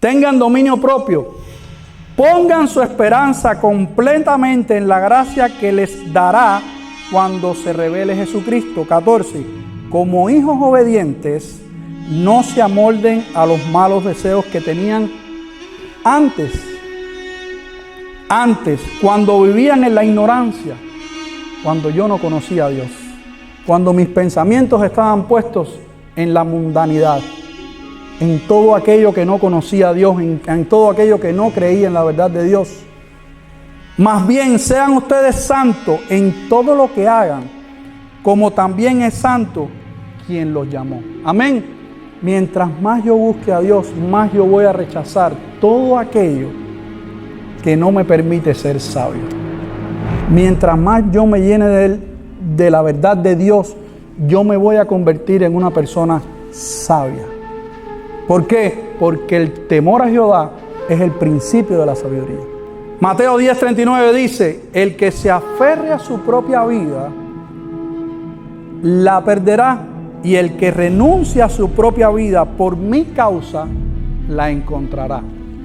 Tengan dominio propio. Pongan su esperanza completamente en la gracia que les dará cuando se revele Jesucristo. 14. Como hijos obedientes, no se amolden a los malos deseos que tenían antes, cuando vivían en la ignorancia, cuando yo no conocía a Dios, cuando mis pensamientos estaban puestos en la mundanidad, en todo aquello que no conocía a Dios, en todo aquello que no creía en la verdad de Dios. Más bien sean ustedes santos en todo lo que hagan, como también es santo quien los llamó. Amén. Mientras más yo busque a Dios, más yo voy a rechazar todo aquello que no me permite ser sabio. Mientras más yo me llene de la verdad de Dios, yo me voy a convertir en una persona sabia. ¿Por qué? Porque el temor a Jehová es el principio de la sabiduría. Mateo 10:39 dice: el que se aferre a su propia vida, la perderá, y el que renuncia a su propia vida por mi causa, la encontrará.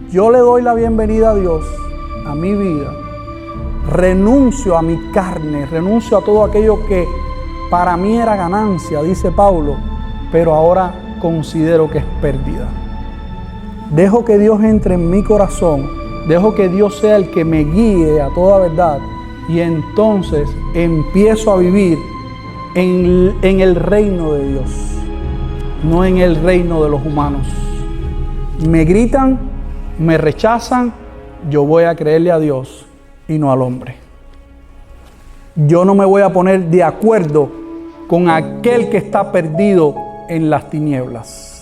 Yo le doy la bienvenida a Dios, a mi vida. Renuncio a mi carne, renuncio a todo aquello que para mí era ganancia, dice Pablo, pero ahora considero que es pérdida. Dejo que Dios entre en mi corazón, dejo que Dios sea el que me guíe a toda verdad, y entonces empiezo a vivir en el reino de Dios, no en el reino de los humanos. Me gritan, me rechazan, yo voy a creerle a Dios y no al hombre. Yo no me voy a poner de acuerdo con aquel que está perdido en las tinieblas.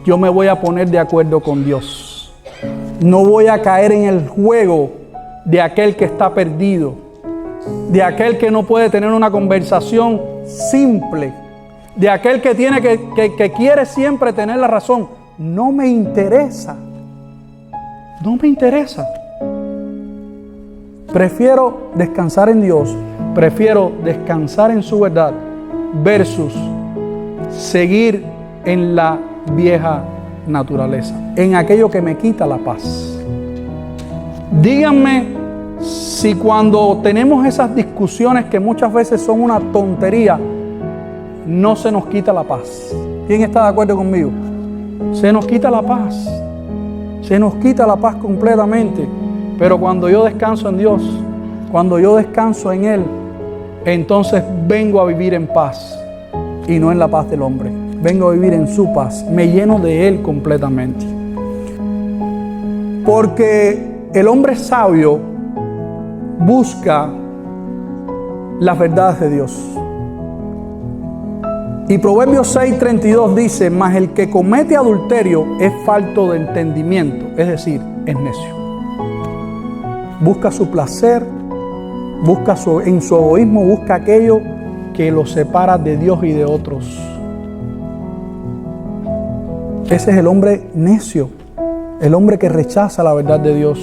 Yo me voy a poner de acuerdo con Dios. No voy a caer en el juego de aquel que está perdido, de aquel que no puede tener una conversación simple, de aquel que tiene que quiere siempre tener la razón. No me interesa. No me interesa. Prefiero descansar en Dios, prefiero descansar en su verdad versus seguir en la vieja naturaleza, en aquello que me quita la paz. Díganme si cuando tenemos esas discusiones que muchas veces son una tontería, no se nos quita la paz. ¿Quién está de acuerdo conmigo? Se nos quita la paz. Se nos quita la paz completamente. Pero cuando yo descanso en Dios, cuando yo descanso en Él, entonces vengo a vivir en paz y no en la paz del hombre. Vengo a vivir en su paz. Me lleno de Él completamente. Porque el hombre sabio busca las verdades de Dios. Y Proverbios 6:32 dice: mas el que comete adulterio es falto de entendimiento, es decir, es necio. Busca su placer, en su egoísmo, busca aquello que lo separa de Dios y de otros. Ese es el hombre necio, el hombre que rechaza la verdad de Dios,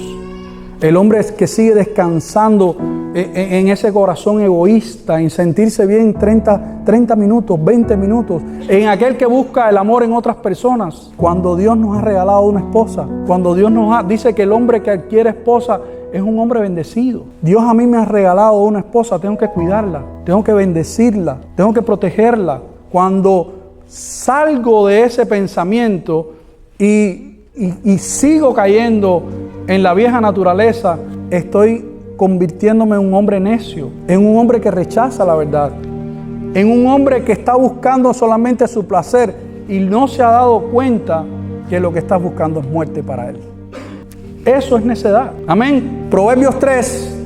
el hombre que sigue descansando en ese corazón egoísta, en sentirse bien 30 minutos, 20 minutos, en aquel que busca el amor en otras personas. Cuando Dios nos ha regalado una esposa, cuando Dios dice que el hombre que adquiere esposa es un hombre bendecido. Dios a mí me ha regalado una esposa, tengo que cuidarla, tengo que bendecirla, tengo que protegerla. Cuando salgo de ese pensamiento y sigo cayendo en la vieja naturaleza, estoy convirtiéndome en un hombre necio, en un hombre que rechaza la verdad, en un hombre que está buscando solamente su placer y no se ha dado cuenta que lo que está buscando es muerte para él. Eso es necedad. Amén. Proverbios 3.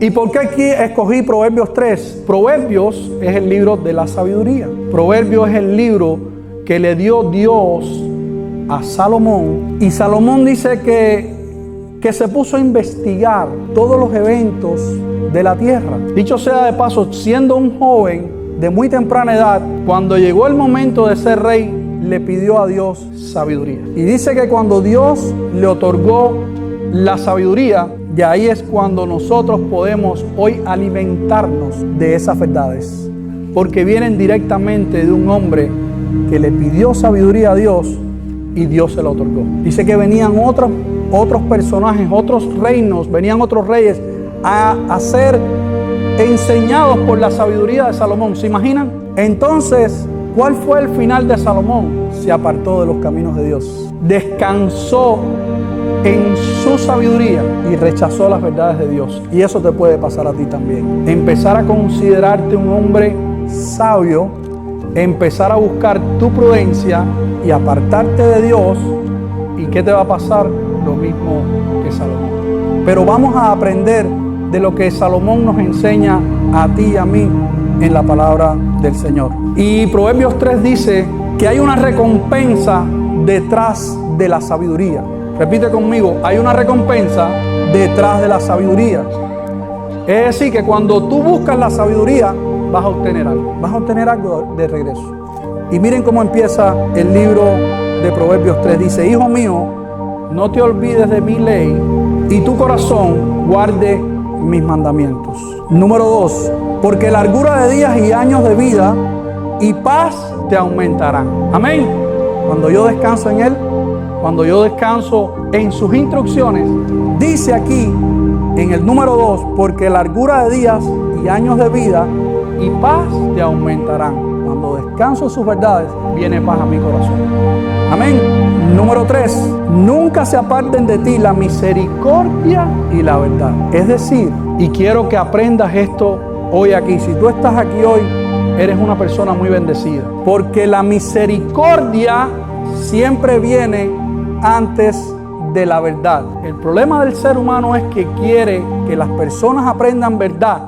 ¿Y por qué aquí escogí Proverbios 3? Proverbios es el libro de la sabiduría. Proverbios es el libro que le dio Dios a Salomón. Y Salomón dice que se puso a investigar todos los eventos de la tierra. Dicho sea de paso, siendo un joven de muy temprana edad, cuando llegó el momento de ser rey, le pidió a Dios sabiduría. Y dice que cuando Dios le otorgó la sabiduría, de ahí es cuando nosotros podemos hoy alimentarnos de esas verdades, porque vienen directamente de un hombre que le pidió sabiduría a Dios y Dios se la otorgó. Dice que venían otros personajes, otros reinos, venían otros reyes a ser enseñados por la sabiduría de Salomón. ¿Se imaginan? Entonces, ¿cuál fue el final de Salomón? Se apartó de los caminos de Dios. Descansó en su sabiduría y rechazó las verdades de Dios. Y eso te puede pasar a ti también. Empezar a considerarte un hombre sabio, empezar a buscar tu prudencia y apartarte de Dios. ¿Y qué te va a pasar? Lo mismo que Salomón. Pero vamos a aprender de lo que Salomón nos enseña a ti y a mí en la palabra del Señor. Y Proverbios 3 dice que hay una recompensa detrás de la sabiduría. Repite conmigo, hay una recompensa detrás de la sabiduría. Es decir, que cuando tú buscas la sabiduría, vas a obtener algo. Vas a obtener algo de regreso. Y miren cómo empieza el libro de Proverbios 3. Dice, hijo mío, no te olvides de mi ley y tu corazón guarde mis mandamientos. Número 2, porque largura de días y años de vida y paz te aumentarán. Amén. Cuando yo descanso en Él, cuando yo descanso en sus instrucciones, dice aquí en el número 2, porque largura de días y años de vida y paz te aumentarán. Cuando descanso en sus verdades, viene paz a mi corazón. Amén. Número 3, nunca se aparten de ti la misericordia y la verdad. Es decir, y quiero que aprendas esto hoy aquí. Si tú estás aquí hoy, eres una persona muy bendecida. Porque la misericordia siempre viene antes de la verdad. El problema del ser humano es que quiere que las personas aprendan verdad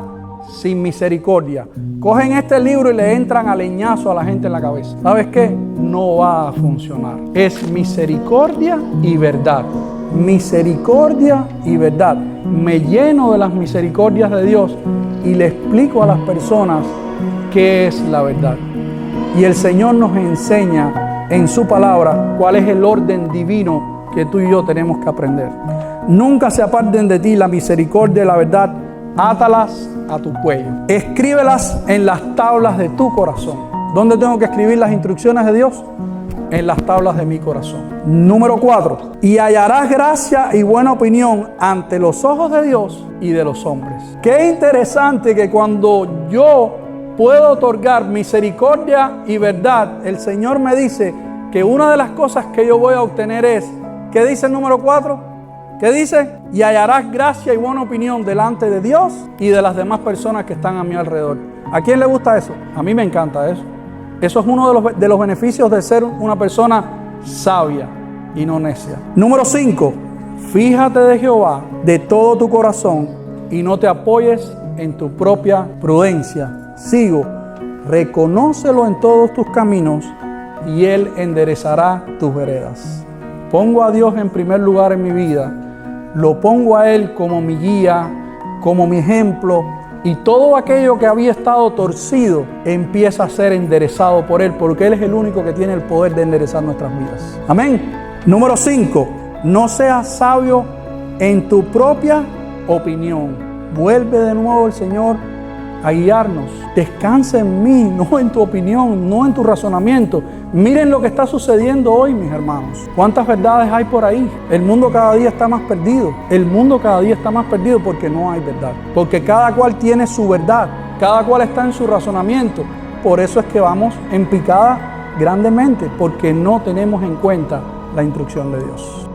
sin misericordia. Cogen este libro y le entran a leñazo a la gente en la cabeza. ¿Sabes qué? No va a funcionar. Es misericordia y verdad. Misericordia y verdad. Me lleno de las misericordias de Dios y le explico a las personas qué es la verdad. Y el Señor nos enseña en su palabra cuál es el orden divino que tú y yo tenemos que aprender. Nunca se aparten de ti la misericordia y la verdad. Átalas a tu cuello. Escríbelas en las tablas de tu corazón. ¿Dónde tengo que escribir las instrucciones de Dios? En las tablas de mi corazón. Número 4. Y hallarás gracia y buena opinión ante los ojos de Dios y de los hombres. Qué interesante que cuando yo puedo otorgar misericordia y verdad, el Señor me dice que una de las cosas que yo voy a obtener es, ¿qué dice el número 4? ¿Qué dice? Y hallarás gracia y buena opinión delante de Dios y de las demás personas que están a mi alrededor. ¿A quién le gusta eso? A mí me encanta eso. Eso es uno de los beneficios de ser una persona sabia y no necia. Número 5. Fíjate de Jehová de todo tu corazón y no te apoyes en tu propia prudencia. Sigo. Reconócelo en todos tus caminos y Él enderezará tus veredas. Pongo a Dios en primer lugar en mi vida. Lo pongo a Él como mi guía, como mi ejemplo, y todo aquello que había estado torcido empieza a ser enderezado por Él, porque Él es el único que tiene el poder de enderezar nuestras vidas. Amén. Número 5. No seas sabio en tu propia opinión. Vuelve de nuevo el Señor a guiarnos. Descansa en mí, no en tu opinión, no en tu razonamiento. Miren lo que está sucediendo hoy, mis hermanos. ¿Cuántas verdades hay por ahí? El mundo cada día está más perdido. El mundo cada día está más perdido porque no hay verdad. Porque cada cual tiene su verdad. Cada cual está en su razonamiento. Por eso es que vamos en picada grandemente, porque no tenemos en cuenta la instrucción de Dios.